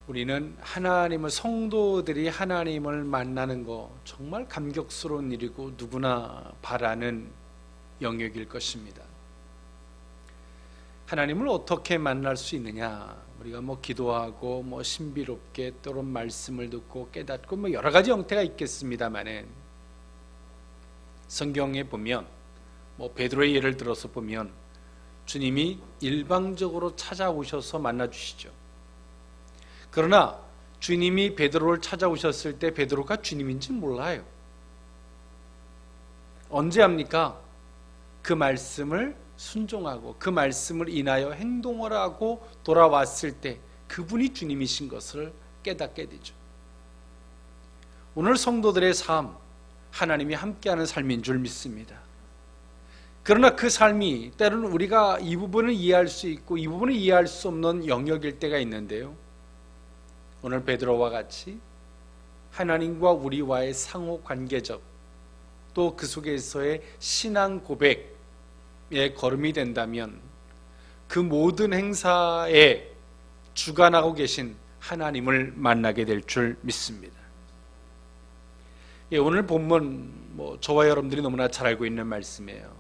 우리는 하나님을, 성도들이 하나님을 만나는 거 정말 감격스러운 일이고 누구나 바라는 영역일 것입니다. 하나님을 어떻게 만날 수 있느냐? 우리가 기도하고 신비롭게 또는 말씀을 듣고 깨닫고 여러 가지 형태가 있겠습니다만은, 성경에 보면 베드로의 예를 들어서 보면 주님이 일방적으로 찾아오셔서 만나 주시죠. 그러나 주님이 베드로를 찾아오셨을 때 베드로가 주님인지 몰라요. 언제 합니까? 그 말씀을 순종하고 그 말씀을 인하여 행동을 하고 돌아왔을 때 그분이 주님이신 것을 깨닫게 되죠. 오늘 성도들의 삶, 하나님이 함께하는 삶인 줄 믿습니다. 그러나 그 삶이 때로는 우리가 이 부분을 이해할 수 있고 이 부분을 이해할 수 없는 영역일 때가 있는데요, 오늘 베드로와 같이 하나님과 우리와의 상호 관계적, 또 그 속에서의 신앙 고백의 걸음이 된다면 그 모든 행사에 주관하고 계신 하나님을 만나게 될 줄 믿습니다. 오늘 본문 저와 여러분들이 너무나 잘 알고 있는 말씀이에요.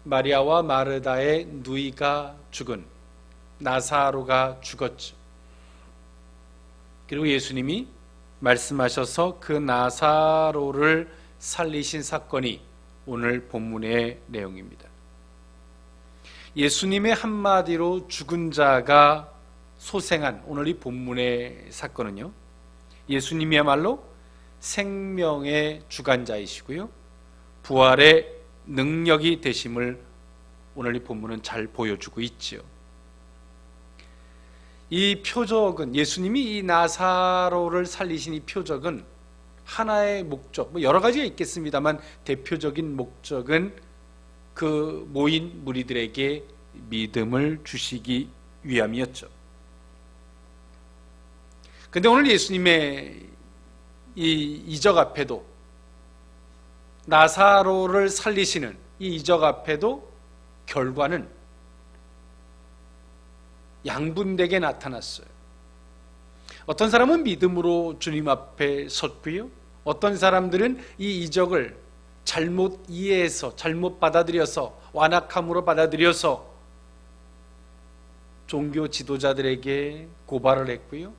마리아와 마르다의 누이가 죽은 나사로가 죽었죠. 그리고 예수님이 말씀하셔서 그 나사로를 살리신 사건이 오늘 본문의 내용입니다. 예수님의 한마디로 죽은 자가 소생한 오늘 이 본문의 사건은요, 예수님이야말로 생명의 주관자이시고요, 부활의 능력이 되심을 오늘 이 본문은 잘 보여주고 있지요. 이 표적은, 예수님이 이 나사로를 살리신 이 표적은 하나의 목적, 여러 가지가 있겠습니다만 대표적인 목적은 그 모인 무리들에게 믿음을 주시기 위함이었죠. 그런데 오늘 예수님의 이 이적 앞에도, 나사로를 살리시는 이 이적 앞에도 결과는 양분되게 나타났어요. 어떤 사람은 믿음으로 주님 앞에 섰고요, 어떤 사람들은 이 이적을 잘못 이해해서, 잘못 받아들여서, 완악함으로 받아들여서 종교 지도자들에게 고발을 했고요,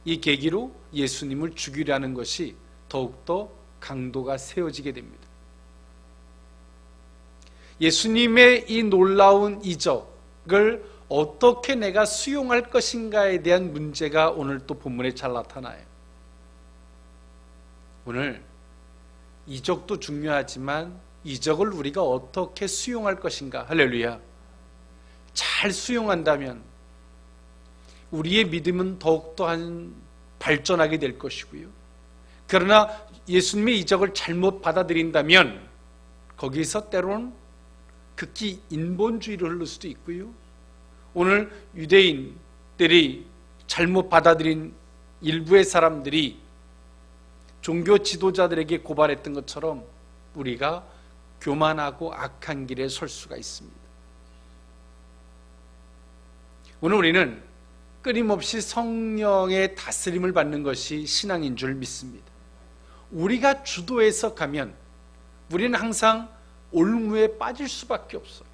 이 계기로 예수님을 죽이려는 것이 더욱더 강도가 세워지게 됩니다. 예수님의 이 놀라운 이적을 어떻게 내가 수용할 것인가에 대한 문제가 오늘 또 본문에 잘 나타나요. 오늘 이적도 중요하지만 이적을 우리가 어떻게 수용할 것인가, 할렐루야. 잘 수용한다면 우리의 믿음은 더욱더 발전하게 될 것이고요, 그러나 예수님의 이적을 잘못 받아들인다면 거기서 때로는 극히 인본주의를 흐를 수도 있고요, 오늘 유대인들이 잘못 받아들인 일부의 사람들이 종교 지도자들에게 고발했던 것처럼 우리가 교만하고 악한 길에 설 수가 있습니다. 오늘 우리는 끊임없이 성령의 다스림을 받는 것이 신앙인 줄 믿습니다. 우리가 주도해서 가면 우리는 항상 올무에 빠질 수밖에 없어요.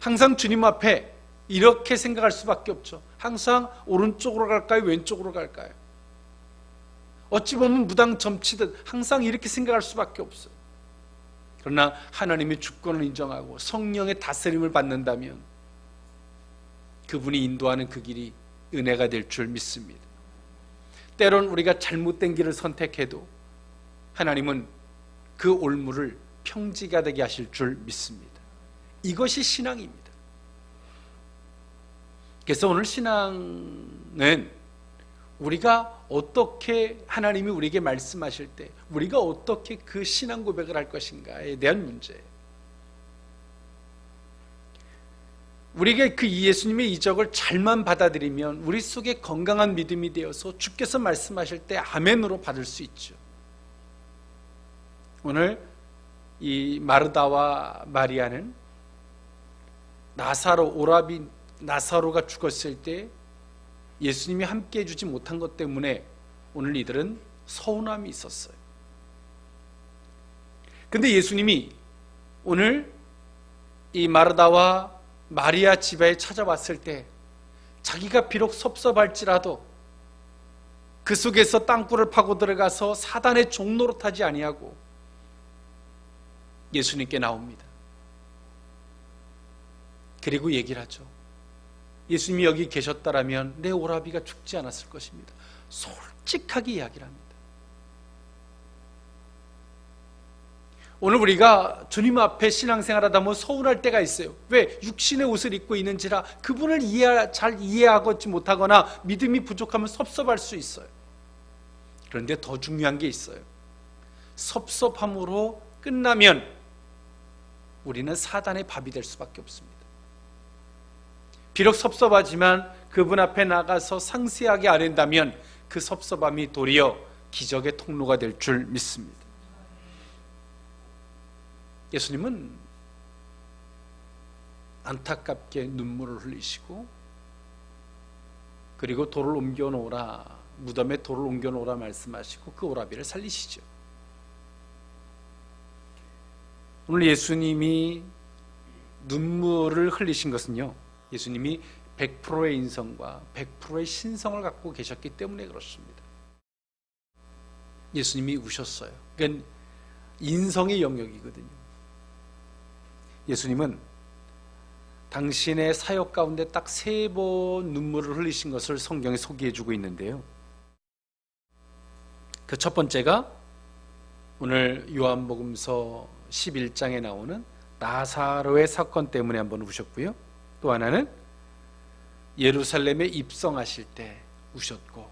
항상 주님 앞에 이렇게 생각할 수밖에 없죠. 항상 오른쪽으로 갈까요? 왼쪽으로 갈까요? 어찌 보면 무당점치듯 항상 이렇게 생각할 수밖에 없어요. 그러나 하나님의 주권을 인정하고 성령의 다스림을 받는다면 그분이 인도하는 그 길이 은혜가 될 줄 믿습니다. 때론 우리가 잘못된 길을 선택해도 하나님은 그 올무를 평지가 되게 하실 줄 믿습니다. 이것이 신앙입니다. 그래서 오늘 신앙은 우리가 어떻게, 하나님이 우리에게 말씀하실 때 우리가 어떻게 그 신앙 고백을 할 것인가에 대한 문제예요. 우리에게 그 예수님의 이적을 잘만 받아들이면 우리 속에 건강한 믿음이 되어서 주께서 말씀하실 때 아멘으로 받을 수 있죠. 오늘 이 마르다와 마리아는 나사로가 죽었을 때 예수님이 함께 해주지 못한 것 때문에 오늘 이들은 서운함이 있었어요. 근데 예수님이 오늘 이 마르다와 마리아 집에 찾아왔을 때 자기가 비록 섭섭할지라도 그 속에서 땅굴을 파고 들어가서 사단의 종로로 타지 아니하고 예수님께 나옵니다. 그리고 얘기를 하죠. 예수님이 여기 계셨다라면 내 오라비가 죽지 않았을 것입니다. 솔직하게 이야기를 합니다. 오늘 우리가 주님 앞에 신앙생활하다 보면 서운할 때가 있어요. 왜? 육신의 옷을 입고 있는지라 그분을 잘 이해하지 못하거나 믿음이 부족하면 섭섭할 수 있어요. 그런데 더 중요한 게 있어요. 섭섭함으로 끝나면 우리는 사단의 밥이 될 수밖에 없습니다. 비록 섭섭하지만 그분 앞에 나가서 상세하게 아랜다면 그 섭섭함이 도리어 기적의 통로가 될 줄 믿습니다. 예수님은 안타깝게 눈물을 흘리시고 그리고 돌을 옮겨놓으라, 무덤에 돌을 옮겨놓으라 말씀하시고 그 오라비를 살리시죠. 오늘 예수님이 눈물을 흘리신 것은요, 예수님이 100%의 인성과 100%의 신성을 갖고 계셨기 때문에 그렇습니다. 예수님이 우셨어요. 그건 인성의 영역이거든요. 예수님은 당신의 사역 가운데 딱 3번 눈물을 흘리신 것을 성경에 소개해주고 있는데요. 그 첫 번째가 오늘 요한복음서 11장에 나오는 나사로의 사건 때문에 한번 우셨고요. 또 하나는 예루살렘에 입성하실 때 우셨고,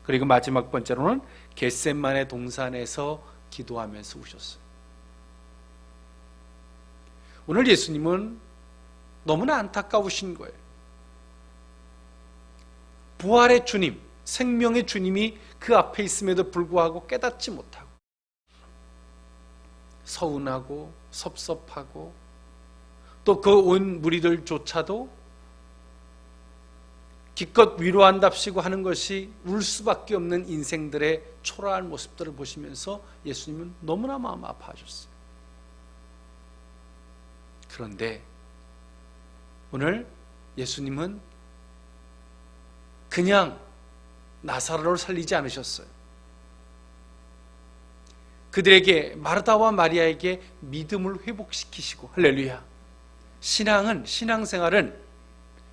그리고 마지막 번째로는 겟세마네 동산에서 기도하면서 우셨어요. 오늘 예수님은 너무나 안타까우신 거예요. 부활의 주님, 생명의 주님이 그 앞에 있음에도 불구하고 깨닫지 못하고 서운하고 섭섭하고 또 그 온 무리들조차도 기껏 위로한답시고 하는 것이 울 수밖에 없는 인생들의 초라한 모습들을 보시면서 예수님은 너무나 마음 아파하셨어요. 그런데 오늘 예수님은 그냥 나사로를 살리지 않으셨어요. 그들에게, 마르다와 마리아에게 믿음을 회복시키시고, 할렐루야. 신앙생활은,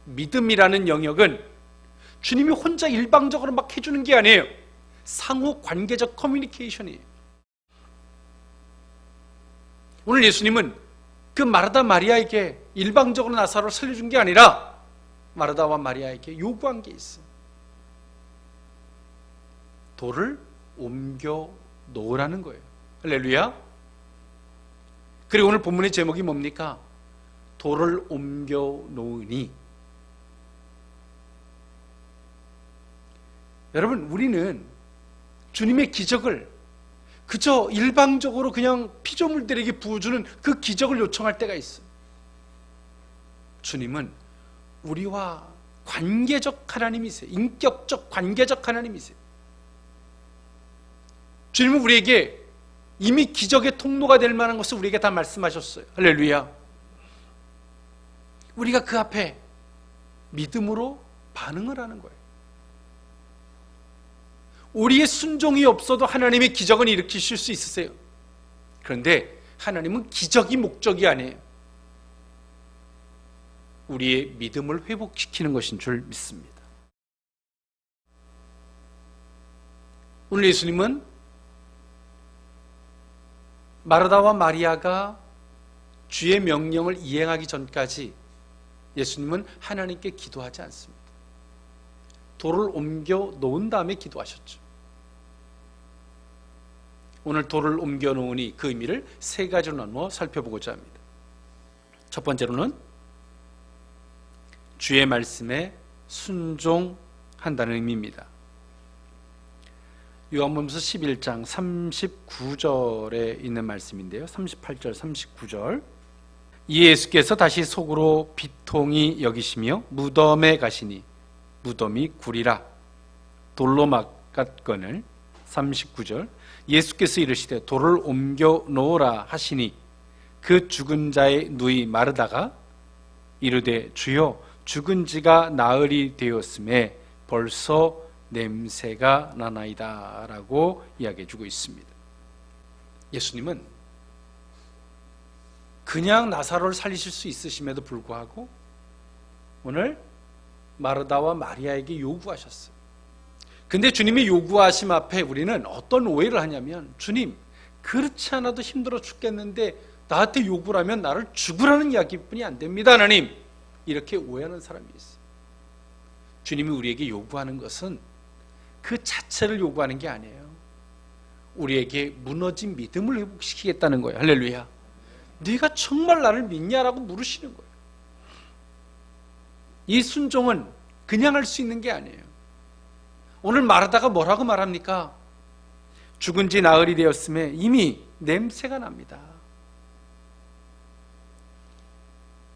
믿음이라는 영역은 주님이 혼자 일방적으로 막 해주는 게 아니에요. 상호 관계적 커뮤니케이션이에요. 오늘 예수님은 그 마르다 마리아에게 일방적으로 나사로를 살려준 게 아니라 마르다와 마리아에게 요구한 게 있어요. 돌을 옮겨 놓으라는 거예요. 할렐루야. 그리고 오늘 본문의 제목이 뭡니까? 돌을 옮겨 놓으니. 여러분, 우리는 주님의 기적을 그저 일방적으로 그냥 피조물들에게 부어주는 그 기적을 요청할 때가 있어요. 주님은 우리와 관계적 하나님이세요. 인격적 관계적 하나님이세요. 주님은 우리에게 이미 기적의 통로가 될 만한 것을 우리에게 다 말씀하셨어요. 할렐루야. 우리가 그 앞에 믿음으로 반응을 하는 거예요. 우리의 순종이 없어도 하나님의 기적은 일으키실 수 있으세요. 그런데 하나님은 기적이 목적이 아니에요. 우리의 믿음을 회복시키는 것인 줄 믿습니다. 오늘 예수님은 마르다와 마리아가 주의 명령을 이행하기 전까지 예수님은 하나님께 기도하지 않습니다. 돌을 옮겨 놓은 다음에 기도하셨죠. 오늘 돌을 옮겨 놓으니 그 의미를 3가지로 나누어 살펴보고자 합니다. 첫 번째로는 주의 말씀에 순종한다는 의미입니다. 요한복음서 11장 39절에 있는 말씀인데요. 38절, 39절. 이에 예수께서 다시 속으로 비통히 여기시며 무덤에 가시니 무덤이 구리라. 돌로 막았거늘. 39절 예수께서 이르시되 돌을 옮겨 놓으라 하시니 그 죽은 자의 누이 마르다가 이르되 주여 죽은 지가 나흘이 되었음에 벌써 냄새가 나나이다 라고 이야기해 주고 있습니다. 예수님은 그냥 나사로를 살리실 수 있으심에도 불구하고 오늘 마르다와 마리아에게 요구하셨어요. 근데 주님의 요구하심 앞에 우리는 어떤 오해를 하냐면, 주님 그렇지 않아도 힘들어 죽겠는데 나한테 요구를 하면 나를 죽으라는 이야기뿐이 안 됩니다 하나님, 이렇게 오해하는 사람이 있어요. 주님이 우리에게 요구하는 것은 그 자체를 요구하는 게 아니에요. 우리에게 무너진 믿음을 회복시키겠다는 거예요. 할렐루야. 네가 정말 나를 믿냐라고 물으시는 거예요. 이 순종은 그냥 할 수 있는 게 아니에요. 오늘 마르다가 뭐라고 말합니까? 죽은 지 나흘이 되었음에 이미 냄새가 납니다.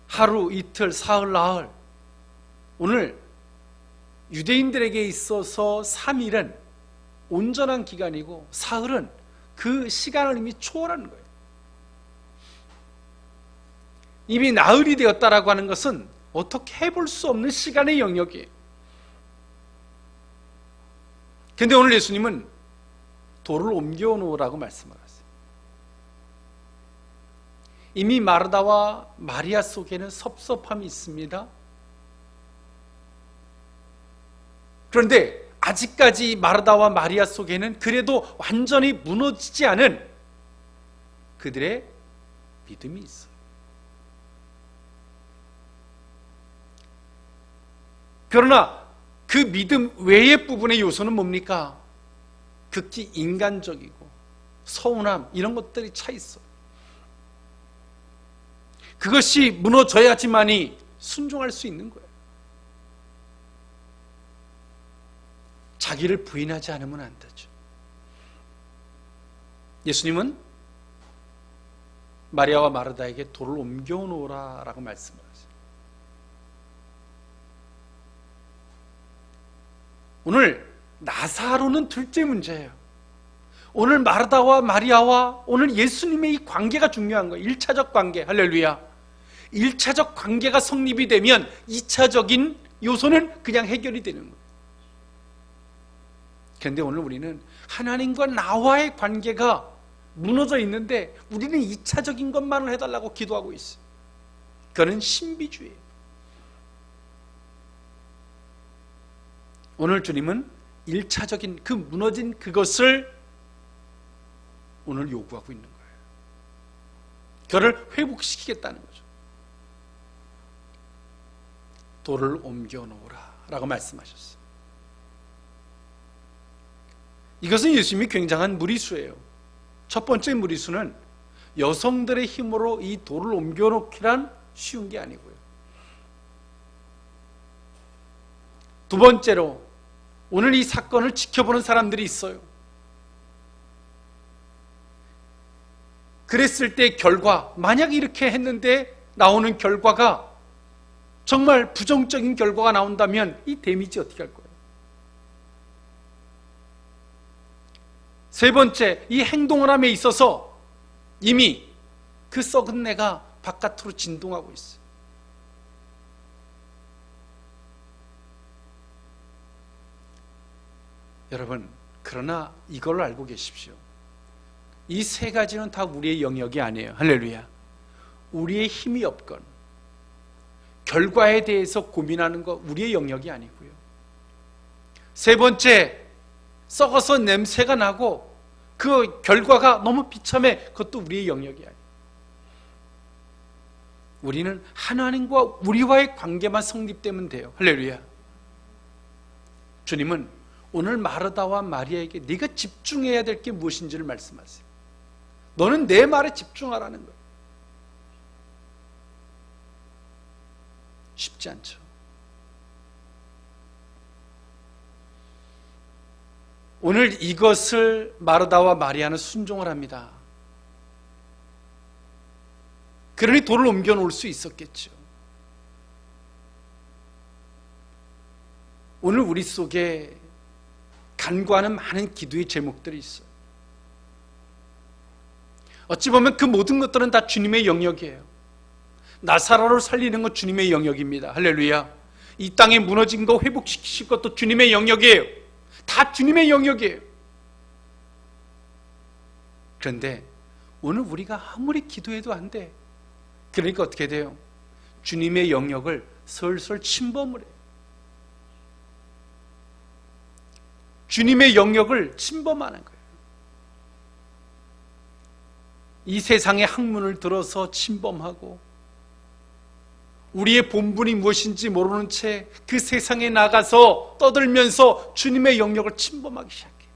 하루, 이틀, 사흘, 나흘. 오늘 유대인들에게 있어서 3일은 온전한 기간이고 사흘은 그 시간을 이미 초월하는 거예요. 이미 나흘이 되었다라고 하는 것은 어떻게 해볼 수 없는 시간의 영역이에요. 그런데 오늘 예수님은 돌을 옮겨 놓으라고 말씀하셨어요. 이미 마르다와 마리아 속에는 섭섭함이 있습니다. 그런데 아직까지 마르다와 마리아 속에는 그래도 완전히 무너지지 않은 그들의 믿음이 있어요. 그러나 그 믿음 외의 부분의 요소는 뭡니까? 극히 인간적이고 서운함, 이런 것들이 차 있어요. 그것이 무너져야지만이 순종할 수 있는 거예요. 자기를 부인하지 않으면 안 되죠. 예수님은 마리아와 마르다에게 돌을 옮겨 놓으라 라고 말씀을 하세요. 오늘 나사로는 둘째 문제예요. 오늘 마르다와 마리아와 오늘 예수님의 이 관계가 중요한 거예요. 1차적 관계. 할렐루야. 1차적 관계가 성립이 되면 2차적인 요소는 그냥 해결이 되는 거예요. 그런데 오늘 우리는 하나님과 나와의 관계가 무너져 있는데 우리는 2차적인 것만을 해달라고 기도하고 있어요. 그거는 신비주의예요. 오늘 주님은 1차적인 그 무너진 그것을 오늘 요구하고 있는 거예요. 그를 회복시키겠다는 거죠. 돌을 옮겨 놓으라 라고 말씀하셨어요. 이것은 예수님이 굉장한 무리수예요. 첫 번째 무리수는 여성들의 힘으로 이 돌을 옮겨 놓기란 쉬운 게 아니고요. 두 번째로 오늘 이 사건을 지켜보는 사람들이 있어요. 그랬을 때 결과, 만약 이렇게 했는데 나오는 결과가 정말 부정적인 결과가 나온다면 이 데미지 어떻게 할 거예요? 세 번째, 이 행동을 함에 있어서 이미 그 썩은 내가 바깥으로 진동하고 있어요. 여러분, 그러나 이걸 알고 계십시오. 이 세 가지는 다 우리의 영역이 아니에요. 할렐루야. 우리의 힘이 없건 결과에 대해서 고민하는 거 우리의 영역이 아니고요. 세 번째, 썩어서 냄새가 나고 그 결과가 너무 비참해, 그것도 우리의 영역이 아니에요. 우리는 하나님과 우리와의 관계만 성립되면 돼요. 할렐루야. 주님은 오늘 마르다와 마리아에게 네가 집중해야 될 게 무엇인지를 말씀하세요. 너는 내 말에 집중하라는 거예요. 쉽지 않죠. 오늘 이것을 마르다와 마리아는 순종을 합니다. 그러니 돌을 옮겨 놓을 수 있었겠죠. 오늘 우리 속에 간구하는 많은 기도의 제목들이 있어요. 어찌 보면 그 모든 것들은 다 주님의 영역이에요. 나사로를 살리는 건 주님의 영역입니다. 할렐루야. 이 땅에 무너진 거 회복시키실 것도 주님의 영역이에요. 다 주님의 영역이에요. 그런데 오늘 우리가 아무리 기도해도 안 돼. 그러니까 어떻게 돼요? 주님의 영역을 슬슬 침범을 해요. 주님의 영역을 침범하는 거예요. 이 세상의 학문을 들어서 침범하고 우리의 본분이 무엇인지 모르는 채 그 세상에 나가서 떠들면서 주님의 영역을 침범하기 시작해요.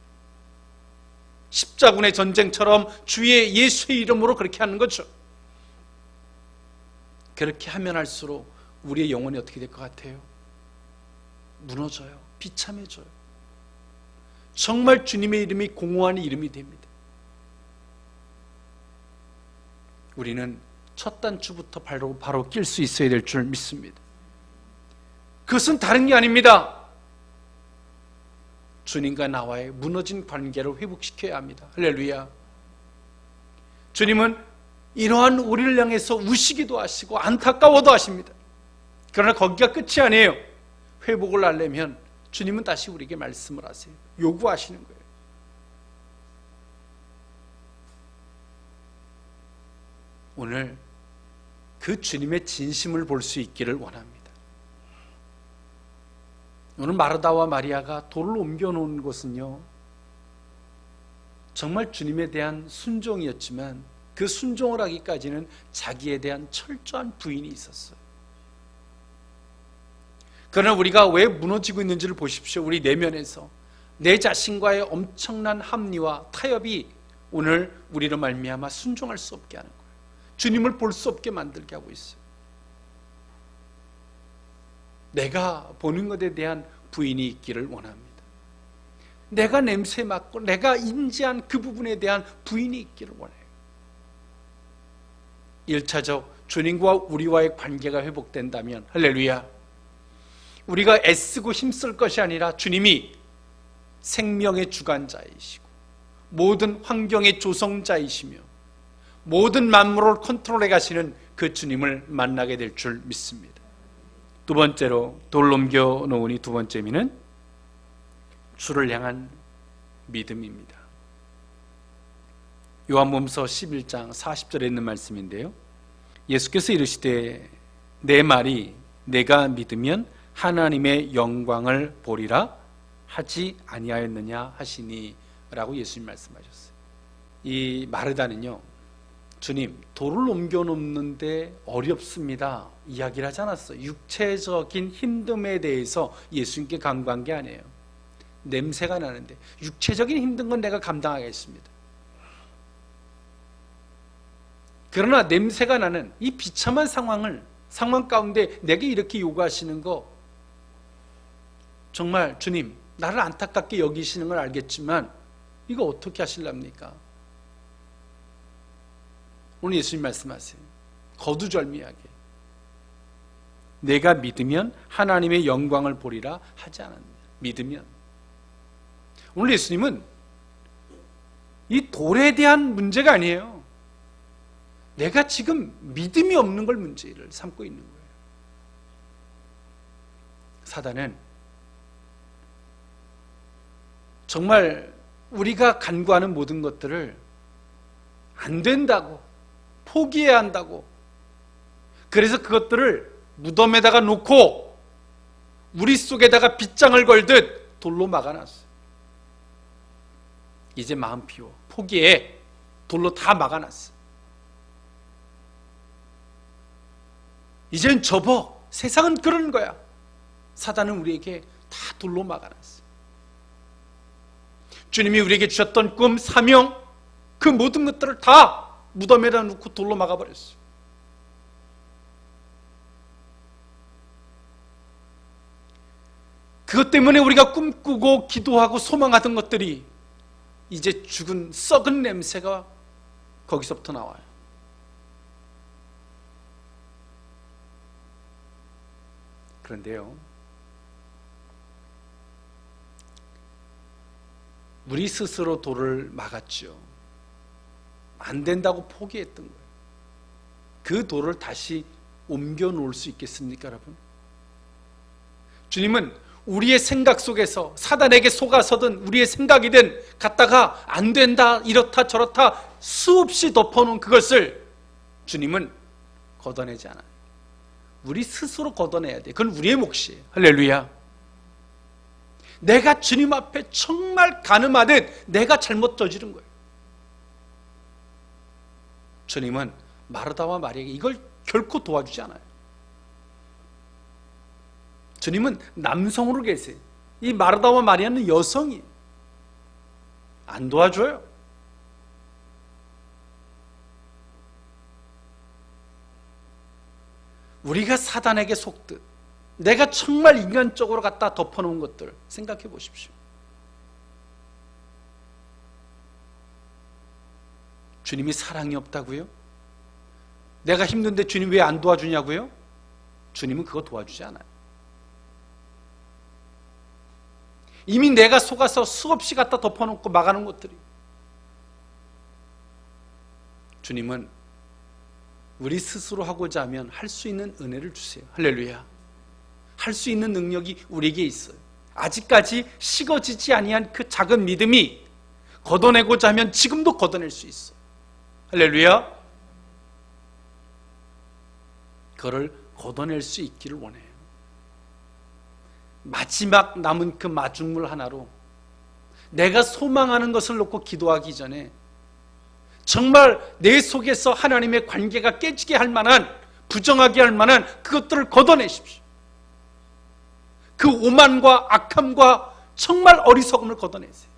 십자군의 전쟁처럼 주의 예수의 이름으로 그렇게 하는 거죠. 그렇게 하면 할수록 우리의 영혼이 어떻게 될 것 같아요? 무너져요. 비참해져요. 정말 주님의 이름이 공허한 이름이 됩니다. 우리는 첫 단추부터 바로 낄 수 있어야 될 줄 믿습니다. 그것은 다른 게 아닙니다. 주님과 나와의 무너진 관계를 회복시켜야 합니다. 할렐루야. 주님은 이러한 우리를 향해서 우시기도 하시고 안타까워도 하십니다. 그러나 거기가 끝이 아니에요. 회복을 하려면 주님은 다시 우리에게 말씀을 하세요. 요구하시는 거예요. 오늘 그 주님의 진심을 볼 수 있기를 원합니다. 오늘 마르다와 마리아가 돌을 옮겨놓은 것은요, 정말 주님에 대한 순종이었지만 그 순종을 하기까지는 자기에 대한 철저한 부인이 있었어요. 그러나 우리가 왜 무너지고 있는지를 보십시오. 우리 내면에서 내 자신과의 엄청난 합리와 타협이 오늘 우리로 말미암아 순종할 수 없게 하는 거예요. 주님을 볼 수 없게 만들게 하고 있어요. 내가 보는 것에 대한 부인이 있기를 원합니다. 내가 냄새 맡고 내가 인지한 그 부분에 대한 부인이 있기를 원해요. 1차적 주님과 우리와의 관계가 회복된다면 할렐루야, 우리가 애쓰고 힘쓸 것이 아니라 주님이 생명의 주관자이시고 모든 환경의 조성자이시며 모든 만물을 컨트롤해 가시는 그 주님을 만나게 될 줄 믿습니다. 두 번째로, 돌 옮겨 놓으니 두 번째 의미는 주를 향한 믿음입니다. 요한복음서 11장 40절에 있는 말씀인데요, 예수께서 이르시되 내 말이 내가 믿으면 하나님의 영광을 보리라 하지 아니하였느냐 하시니 라고 예수님 말씀하셨어요. 이 마르다는요, 주님 돌을 옮겨놓는데 어렵습니다 이야기를 하지 않았어요. 육체적인 힘듦에 대해서 예수님께 간구한 게 아니에요. 냄새가 나는데 육체적인 힘든 건 내가 감당하겠습니다. 그러나 냄새가 나는 이 비참한 상황 가운데 내게 이렇게 요구하시는 거, 정말 주님 나를 안타깝게 여기시는 걸 알겠지만 이거 어떻게 하실랍니까? 오늘 예수님 말씀하세요. 거두절미하게 내가 믿으면 하나님의 영광을 보리라 하지 않았느냐. 믿으면, 오늘 예수님은 이 돌에 대한 문제가 아니에요. 내가 지금 믿음이 없는 걸 문제를 삼고 있는 거예요. 사단은 정말 우리가 간구하는 모든 것들을 안 된다고, 포기해야 한다고, 그래서 그것들을 무덤에다가 놓고 우리 속에다가 빗장을 걸듯 돌로 막아놨어요. 이제 마음 비워, 포기해, 돌로 다 막아놨어. 이젠 접어, 세상은 그런 거야. 사단은 우리에게 다 돌로 막아놨어. 주님이 우리에게 주셨던 꿈, 사명, 그 모든 것들을 다 무덤에다 놓고 돌로 막아버렸어요. 그것 때문에 우리가 꿈꾸고 기도하고 소망하던 것들이 이제 죽은 썩은 냄새가 거기서부터 나와요. 그런데요, 우리 스스로 도를 막았죠. 안 된다고 포기했던 거예요. 그 도를 다시 옮겨 놓을 수 있겠습니까, 여러분? 주님은 우리의 생각 속에서 사단에게 속아서든 우리의 생각이든 갖다가 안 된다, 이렇다 저렇다 수없이 덮어놓은 그것을 주님은 걷어내지 않아요. 우리 스스로 걷어내야 돼. 그건 우리의 몫이에요. 할렐루야. 내가 주님 앞에 정말 가늠하듯 내가 잘못 저지른 거예요. 주님은 마르다와 마리아에게 이걸 결코 도와주지 않아요. 주님은 남성으로 계세요. 이 마르다와 마리아는 여성이에요. 안 도와줘요. 우리가 사단에게 속듯 내가 정말 인간적으로 갖다 덮어놓은 것들 생각해 보십시오. 주님이 사랑이 없다고요? 내가 힘든데 주님 왜 안 도와주냐고요? 주님은 그거 도와주지 않아요. 이미 내가 속아서 수없이 갖다 덮어놓고 막아놓은 것들이, 주님은 우리 스스로 하고자 하면 할 수 있는 은혜를 주세요. 할렐루야. 할 수 있는 능력이 우리에게 있어요. 아직까지 식어지지 아니한 그 작은 믿음이 걷어내고자 하면 지금도 걷어낼 수 있어. 할렐루야. 그거를 걷어낼 수 있기를 원해요. 마지막 남은 그 마중물 하나로 내가 소망하는 것을 놓고 기도하기 전에 정말 내 속에서 하나님의 관계가 깨지게 할 만한, 부정하게 할 만한 그것들을 걷어내십시오. 그 오만과 악함과 정말 어리석음을 걷어내세요.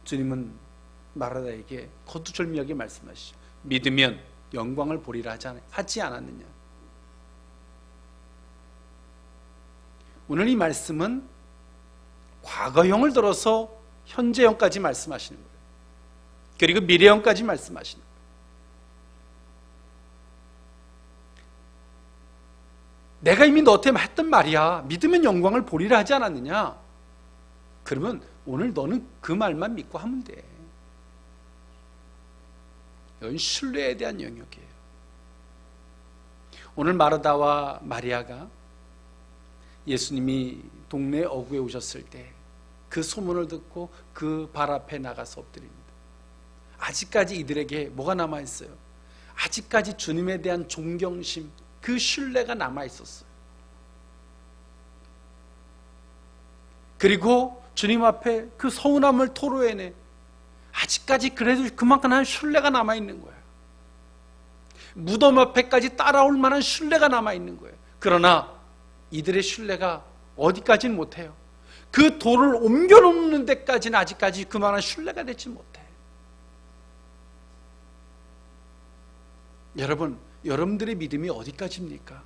주님은 마르다에게 거두절미하게 말씀하시죠. 믿으면 영광을 보리라 하지 않았느냐. 오늘 이 말씀은 과거형을 들어서 현재형까지 말씀하시는 거예요. 그리고 미래형까지 말씀하시는 거예요. 내가 이미 너한테 했던 말이야. 믿으면 영광을 보리라 하지 않았느냐. 그러면 오늘 너는 그 말만 믿고 하면 돼. 이건 신뢰에 대한 영역이에요. 오늘 마르다와 마리아가 예수님이 동네 어구에 오셨을 때 그 소문을 듣고 그 발 앞에 나가서 엎드립니다. 아직까지 이들에게 뭐가 남아있어요? 아직까지 주님에 대한 존경심, 그 신뢰가 남아있었어요. 그리고 주님 앞에 그 서운함을 토로해내. 아직까지 그래도 그만큼의 신뢰가 남아있는 거예요. 무덤 앞에까지 따라올 만한 신뢰가 남아있는 거예요. 그러나 이들의 신뢰가 어디까지는 못해요. 그 돌을 옮겨놓는 데까지는 아직까지 그만한 신뢰가 되지 못해. 여러분, 여러분들의 믿음이 어디까지입니까?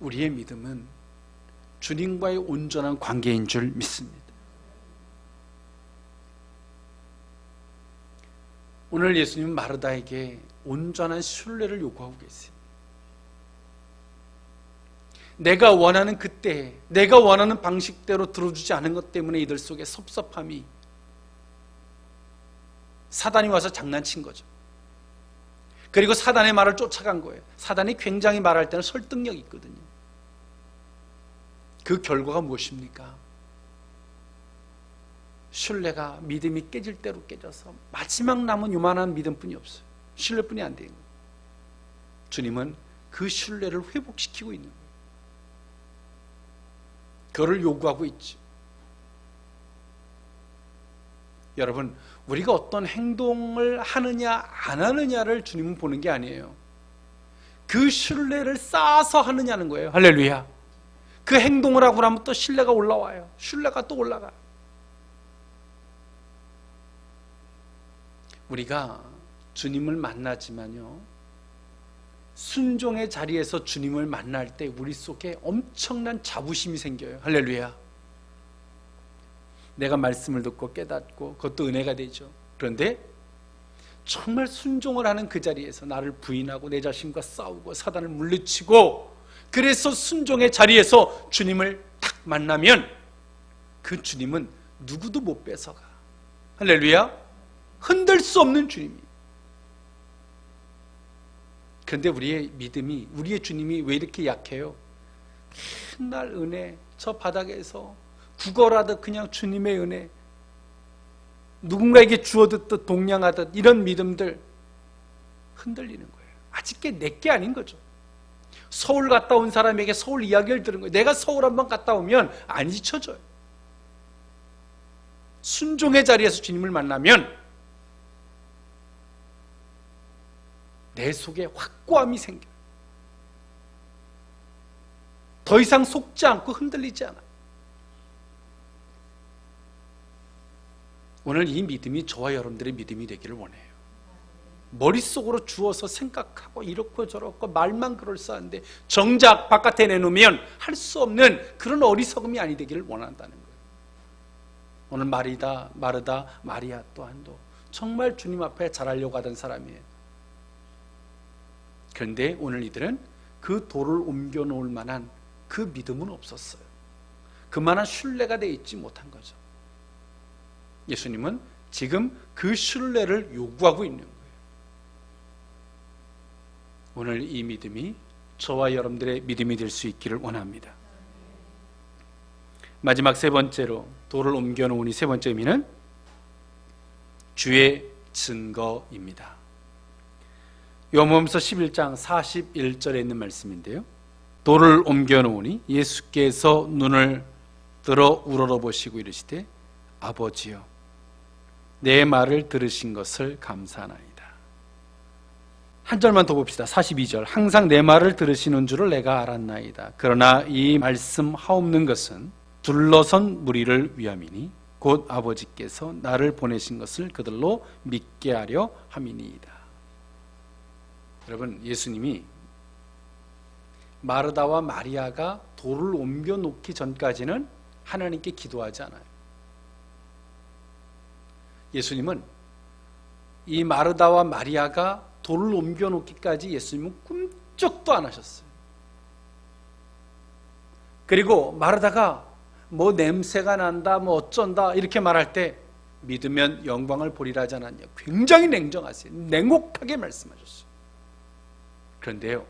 우리의 믿음은 주님과의 온전한 관계인 줄 믿습니다. 오늘 예수님은 마르다에게 온전한 신뢰를 요구하고 계세요. 내가 원하는 그때, 내가 원하는 방식대로 들어주지 않은 것 때문에 이들 속에 섭섭함이, 사단이 와서 장난친 거죠. 그리고 사단의 말을 쫓아간 거예요. 사단이 굉장히 말할 때는 설득력이 있거든요. 그 결과가 무엇입니까? 신뢰가, 믿음이 깨질 대로 깨져서 마지막 남은 요만한 믿음뿐이 없어요. 신뢰뿐이 안 되는 거예요. 주님은 그 신뢰를 회복시키고 있는 거예요. 그거를 요구하고 있죠. 여러분, 우리가 어떤 행동을 하느냐 안 하느냐를 주님은 보는 게 아니에요. 그 신뢰를 쌓아서 하느냐는 거예요. 할렐루야. 그 행동을 하고 나면 또 신뢰가 올라와요. 신뢰가 또 올라가요. 우리가 주님을 만나지만요, 순종의 자리에서 주님을 만날 때 우리 속에 엄청난 자부심이 생겨요. 할렐루야. 내가 말씀을 듣고 깨닫고 그것도 은혜가 되죠. 그런데 정말 순종을 하는 그 자리에서 나를 부인하고 내 자신과 싸우고 사단을 물리치고 그래서 순종의 자리에서 주님을 딱 만나면 그 주님은 누구도 못 뺏어가. 할렐루야. 흔들 수 없는 주님이. 그런데 우리의 믿음이, 우리의 주님이 왜 이렇게 약해요? 맨날 은혜, 저 바닥에서 구걸하듯 그냥 주님의 은혜, 누군가에게 주어듣듯 동냥하듯 이런 믿음들 흔들리는 거예요. 아직 게 내게 아닌 거죠. 서울 갔다 온 사람에게 서울 이야기를 들은 거예요. 내가 서울 한번 갔다 오면 안 잊혀져요. 순종의 자리에서 주님을 만나면 내 속에 확고함이 생겨요. 더 이상 속지 않고 흔들리지 않아요. 오늘 이 믿음이 저와 여러분들의 믿음이 되기를 원해요. 머릿속으로 주어서 생각하고 이렇고 저렇고 말만 그럴싸한데 정작 바깥에 내놓으면 할 수 없는 그런 어리석음이 아니 되기를 원한다는 거예요. 오늘 마르다, 마리아 또한도 정말 주님 앞에 잘하려고 하던 사람이에요. 그런데 오늘 이들은 그 돌을 옮겨 놓을 만한 그 믿음은 없었어요. 그만한 신뢰가 되어 있지 못한 거죠. 예수님은 지금 그 신뢰를 요구하고 있는 거예요. 오늘 이 믿음이 저와 여러분들의 믿음이 될 수 있기를 원합니다. 마지막 세 번째로 돌을 옮겨 놓으니 세 번째 의미는 주의 증거입니다. 요한복음서 11장 41절에 있는 말씀인데요. 돌을 옮겨 놓으니 예수께서 눈을 들어 우러러보시고 이르시되 아버지여 내 말을 들으신 것을 감사하나이다. 한 절만 더 봅시다. 42절. 항상 내 말을 들으시는 줄을 내가 알았나이다. 그러나 이 말씀 하옵는 것은 둘러선 무리를 위함이니 곧 아버지께서 나를 보내신 것을 그들로 믿게 하려 함이니이다. 여러분, 예수님이 마르다와 마리아가 돌을 옮겨 놓기 전까지는 하나님께 기도하지 않아요. 예수님은 이 마르다와 마리아가 돌을 옮겨 놓기까지 예수님은 꿈쩍도 안 하셨어요. 그리고 마르다가 뭐 냄새가 난다, 뭐 어쩐다 이렇게 말할 때 믿으면 영광을 보리라 하지 않았냐. 굉장히 냉정하세요. 냉혹하게 말씀하셨어요. 그런데요,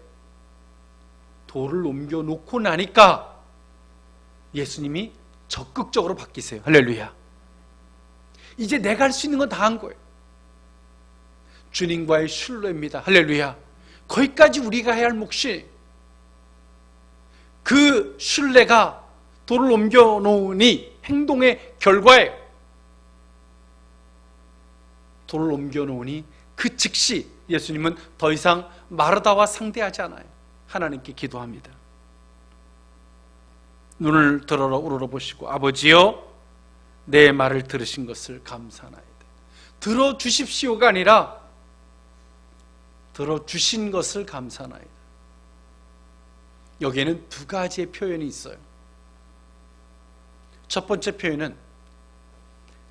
돌을 옮겨 놓고 나니까 예수님이 적극적으로 바뀌세요. 할렐루야. 이제 내가 할 수 있는 건 다 한 거예요. 주님과의 신뢰입니다. 할렐루야. 거기까지 우리가 해야 할 몫이, 그 신뢰가 돌을 옮겨 놓으니 행동의 결과에, 돌을 옮겨 놓으니 그 즉시 예수님은 더 이상 마르다와 상대하지 않아요. 하나님께 기도합니다. 눈을 들어 우러러보시고 아버지여 내 말을 들으신 것을 감사하나이다. 들어주십시오가 아니라 들어주신 것을 감사하나이다. 여기에는 두 가지의 표현이 있어요. 첫 번째 표현은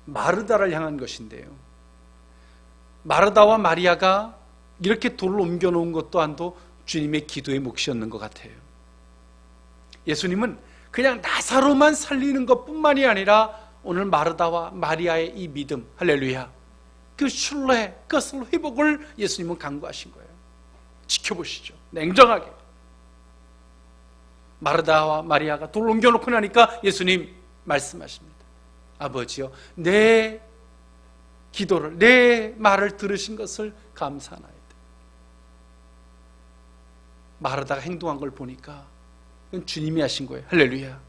마르다를 향한 것인데요, 마르다와 마리아가 이렇게 돌을 옮겨 놓은 것 또한도 주님의 기도의 몫이었는 것 같아요. 예수님은 그냥 나사로만 살리는 것뿐만이 아니라 오늘 마르다와 마리아의 이 믿음, 할렐루야, 그 신뢰, 그것을 회복을 예수님은 강구하신 거예요. 지켜보시죠. 냉정하게. 마르다와 마리아가 돌을 옮겨놓고 나니까 예수님 말씀하십니다. 아버지여 내 기도를, 내 말을 들으신 것을 감사하나이다. 마르다가 행동한 걸 보니까 그건 주님이 하신 거예요. 할렐루야.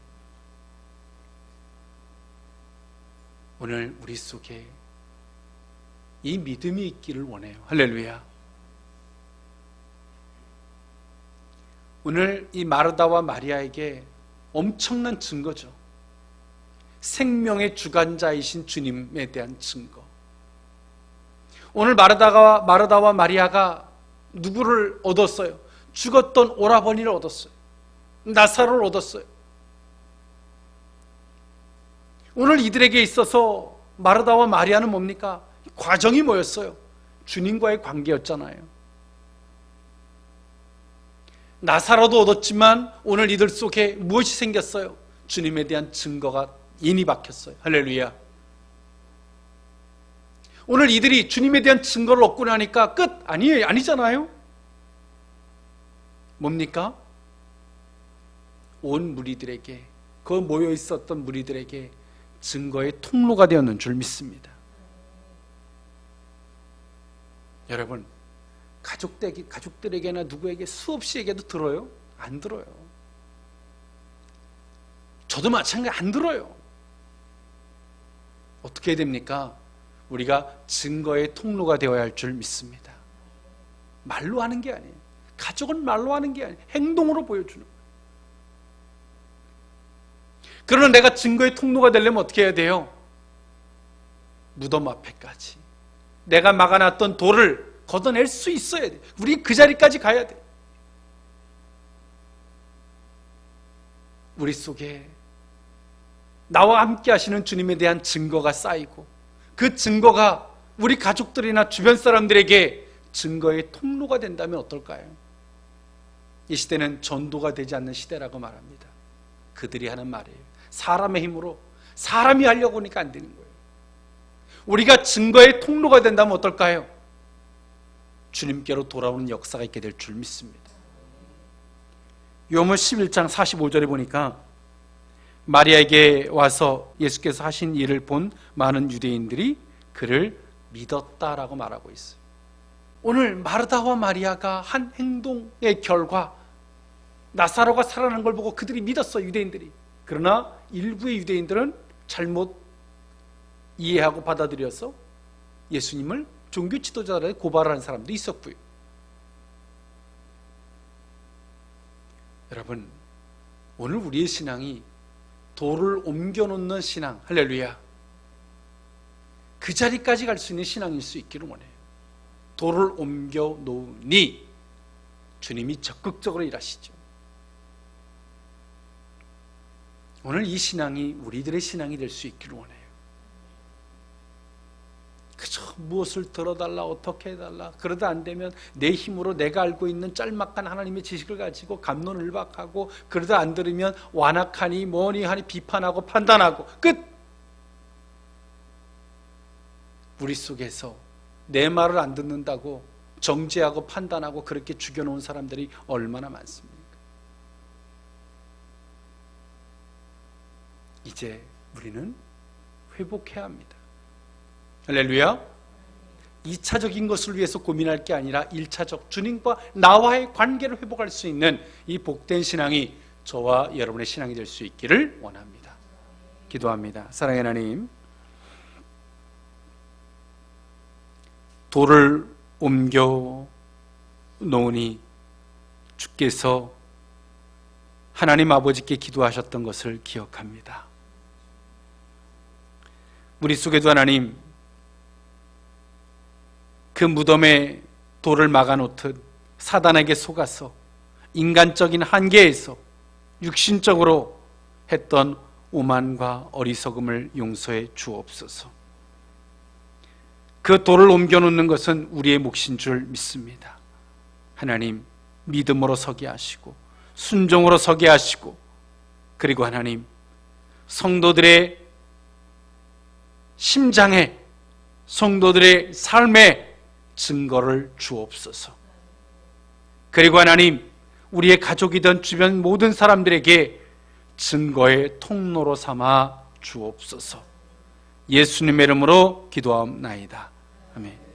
오늘 우리 속에 이 믿음이 있기를 원해요. 할렐루야. 오늘 이 마르다와 마리아에게 엄청난 증거죠. 생명의 주관자이신 주님에 대한 증거. 오늘 마르다와 마리아가 누구를 얻었어요? 죽었던 오라버니를 얻었어요. 나사로를 얻었어요. 오늘 이들에게 있어서 마르다와 마리아는 뭡니까? 과정이 뭐였어요? 주님과의 관계였잖아요. 나사로도 얻었지만 오늘 이들 속에 무엇이 생겼어요? 주님에 대한 증거가 인이 박혔어요. 할렐루야. 오늘 이들이 주님에 대한 증거를 얻고 나니까 끝? 아니잖아요. 뭡니까? 온 무리들에게, 그 모여 있었던 무리들에게 증거의 통로가 되었는 줄 믿습니다. 여러분, 가족들에게나 누구에게 수없이 얘기해도 들어요? 안 들어요. 저도 마찬가지 안 들어요. 어떻게 해야 됩니까? 우리가 증거의 통로가 되어야 할 줄 믿습니다. 말로 하는 게 아니에요. 가족은 말로 하는 게 아니에요. 행동으로 보여주는 거예요. 그러나 내가 증거의 통로가 되려면 어떻게 해야 돼요? 무덤 앞에까지 내가 막아놨던 돌을 걷어낼 수 있어야 돼. 우리 그 자리까지 가야 돼. 우리 속에 나와 함께 하시는 주님에 대한 증거가 쌓이고 그 증거가 우리 가족들이나 주변 사람들에게 증거의 통로가 된다면 어떨까요? 이 시대는 전도가 되지 않는 시대라고 말합니다. 그들이 하는 말이에요. 사람의 힘으로 사람이 하려고 하니까 안 되는 거예요. 우리가 증거의 통로가 된다면 어떨까요? 주님께로 돌아오는 역사가 있게 될 줄 믿습니다. 요한복음 11장 45절에 보니까 마리아에게 와서 예수께서 하신 일을 본 많은 유대인들이 그를 믿었다라고 말하고 있어요. 오늘 마르다와 마리아가 한 행동의 결과 나사로가 살아난 걸 보고 그들이 믿었어요. 유대인들이. 그러나 일부의 유대인들은 잘못 이해하고 받아들여서 예수님을 종교 지도자들에 고발하는 사람도 있었고요. 여러분, 오늘 우리의 신앙이 돌을 옮겨놓는 신앙, 할렐루야, 그 자리까지 갈 수 있는 신앙일 수 있기를 원해요. 돌을 옮겨놓으니 주님이 적극적으로 일하시죠. 오늘 이 신앙이 우리들의 신앙이 될 수 있기를 원해요. 그저 무엇을 들어달라, 어떻게 해달라, 그러다 안 되면 내 힘으로 내가 알고 있는 짤막한 하나님의 지식을 가지고 갑론을박하고, 그러다 안 들으면 완악하니 뭐니 하니 비판하고 판단하고 끝. 우리 속에서 내 말을 안 듣는다고 정죄하고 판단하고 그렇게 죽여놓은 사람들이 얼마나 많습니까? 이제 우리는 회복해야 합니다. 할렐루야. 2차적인 것을 위해서 고민할 게 아니라 1차적 주님과 나와의 관계를 회복할 수 있는 이 복된 신앙이 저와 여러분의 신앙이 될 수 있기를 원합니다. 기도합니다. 사랑의 하나님, 돌을 옮겨 놓으니 주께서 하나님 아버지께 기도하셨던 것을 기억합니다. 우리 속에도 하나님, 그 무덤에 돌을 막아놓듯 사단에게 속아서 인간적인 한계에서 육신적으로 했던 오만과 어리석음을 용서해 주옵소서. 그 돌을 옮겨놓는 것은 우리의 몫인 줄 믿습니다. 하나님, 믿음으로 서게 하시고 순종으로 서게 하시고, 그리고 하나님, 성도들의 심장에, 성도들의 삶에 증거를 주옵소서. 그리고 하나님, 우리의 가족이든 주변 모든 사람들에게 증거의 통로로 삼아 주옵소서. 예수님의 이름으로 기도하옵나이다. 아멘.